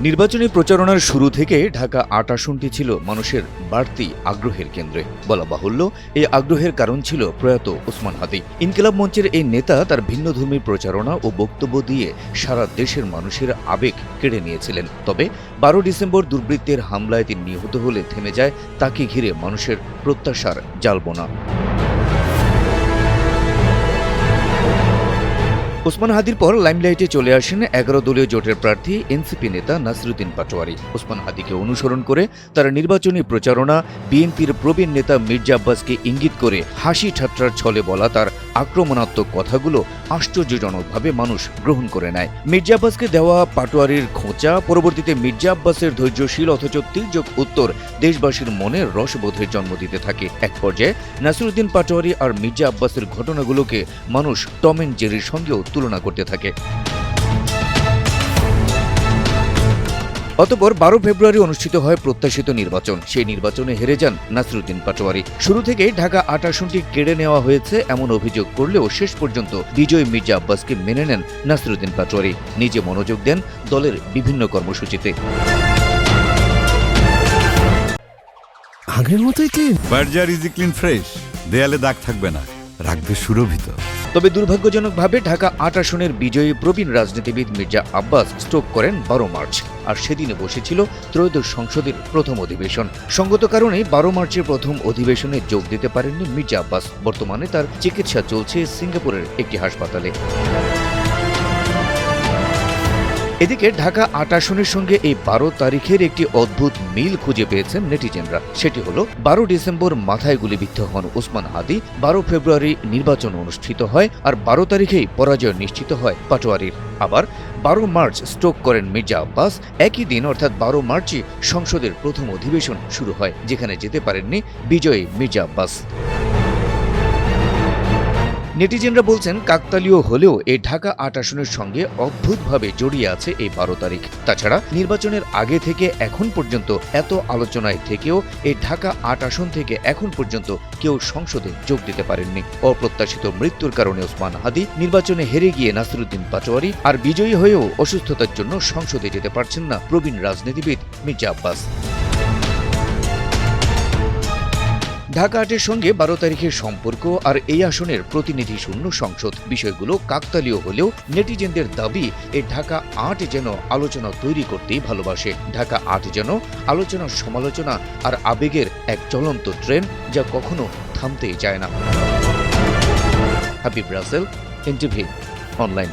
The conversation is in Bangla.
নির্বাচনী প্রচারণার শুরু থেকে ঢাকা ৮ আসনটি ছিল মানুষের বাড়তি আগ্রহের কেন্দ্রে। বলা বাহুল্য, এই আগ্রহের কারণ ছিল প্রয়াত ওসমান হাদী। ইনকিলাব মঞ্চের এই নেতা তার ভিন্নধর্মী প্রচারণা ও বক্তব্য দিয়ে সারা দেশের মানুষের আবেগ কেড়ে নিয়েছিলেন। তবে ১২ ডিসেম্বর দুর্বৃত্তের হামলায় তিনি নিহত হলে থেমে যায় তাকে ঘিরে মানুষের প্রত্যাশার জালবোনা। ওসমান হাদীর পর লাইমলাইটে চলে আসেন ১১ দলীয় জোটের প্রার্থী এনসিপি নেতা নাসিরুদ্দিন পাটোয়ারি। ওসমান হাদীকে অনুসরণ করে তার নির্বাচনী প্রচারণা বিএনপির প্রবীণ নেতা মির্জা আব্বাসকে ইঙ্গিত করে হাসি ঠাট্টার ছলে বলা তার আক্রমণাত্মক কথাগুলো আশ্চর্যজনকভাবে মানুষ গ্রহণ করে নেয়। মির্জা আব্বাসকে দেওয়া পাটোয়ারির খোঁচা পরবর্তীতে মির্জা আব্বাসের ধৈর্যশীল অথচ তীর্যক উত্তর দেশবাসীর মনে রসবোধের জন্ম দিতে থাকে। এক পর্যায়ে নাসিরুদ্দিন পাটোয়ারি আর মির্জা আব্বাসের ঘটনাগুলোকে মানুষ টম এন্ড জেরির সঙ্গেও তুলনা করতে থাকে। অতঃপর ১২ ফেব্রুয়ারি অনুষ্ঠিত হয় প্রত্যাশিত নির্বাচন। সেই নির্বাচনে হেরে যান নাসিরুদ্দিন পাটোয়ারি। শুরু থেকেই ঢাকা ৮ আসনটি কেড়ে নেওয়া হয়েছে এমন অভিযোগ করলেও শেষ পর্যন্ত বিজয়ী মির্জা আব্বাসকে মেনে নেন নাসিরুদ্দিন পাটোয়ারি। নিজে মনোযোগ দেন দলের বিভিন্ন কর্মসূচিতে। আগের মতোই clean, Berger easy clean fresh, দেয়ালে দাগ থাকবে না, রাখবে সুরভিত। তবে দুর্ভাগ্যজনকভাবে ঢাকা ৮ আসনের বিজয়ী প্রবীণ রাজনীতিবিদ মির্জা আব্বাস স্ট্রোক করেন ১২ মার্চ। আর সেদিনে বসেছিল ত্রয়োদশ সংসদের প্রথম অধিবেশন। সঙ্গত কারণে ১২ মার্চের প্রথম অধিবেশনে যোগ দিতে পারেননি মির্জা আব্বাস। বর্তমানে তার চিকিৎসা চলছে সিঙ্গাপুরের একটি হাসপাতালে। এদিকে ঢাকা ৮ আসনের সঙ্গে এই ১২ তারিখের একটি অদ্ভুত মিল খুঁজে পেয়েছেন নেটিজেনরা। সেটি হলো ১২ ডিসেম্বর মাথায় গুলিবিদ্ধ হন ওসমান হাদী, ১২ ফেব্রুয়ারি নির্বাচন অনুষ্ঠিত হয় আর ১২ তারিখেই পরাজয় নিশ্চিত হয় পাটোয়ারির। আবার ১২ মার্চ স্ট্রোক করেন মির্জা আব্বাস। একই দিন অর্থাৎ ১২ মার্চই সংসদের প্রথম অধিবেশন শুরু হয়, যেখানে যেতে পারেননি বিজয়ী মির্জা আব্বাস। নেটিজেনরা বলছেন কাকতালীয় হলেও এই ঢাকা ৮ আসনের সঙ্গে অদ্ভুতভাবে জড়িয়ে আছে এই ১২ তারিখ। তাছাড়া নির্বাচনের আগে থেকে এখন পর্যন্ত এত আলোচনায় থেকেও এই ঢাকা ৮ আসন থেকে এখন পর্যন্ত কেউ সংসদে যোগ দিতে পারেননি। অপ্রত্যাশিত মৃত্যুর কারণে ওসমান হাদী, নির্বাচনে হেরে গিয়ে নাসিরুদ্দিন পাটোয়ারি আর বিজয়ী হয়েও অসুস্থতার জন্য সংসদে যেতে পারছেন না প্রবীণ রাজনীতিবিদ মির্জা আব্বাস। ঢাকা ৮-এর সঙ্গে ১২ তারিখের সম্পর্ক আর এই আসনের প্রতিনিধি শূন্য সংসদ বিষয়গুলো কাকতালীয় হলেও নেটিজেনদের দাবি এই ঢাকা ৮ যেন আলোচনা তৈরি করতেই ভালোবাসে। ঢাকা ৮ যেন আলোচনা, সমালোচনা আর আবেগের এক চলন্ত ট্রেন, যা কখনো থামতেই চায় না। হাবিব রাসেল, এনটিভি অনলাইন।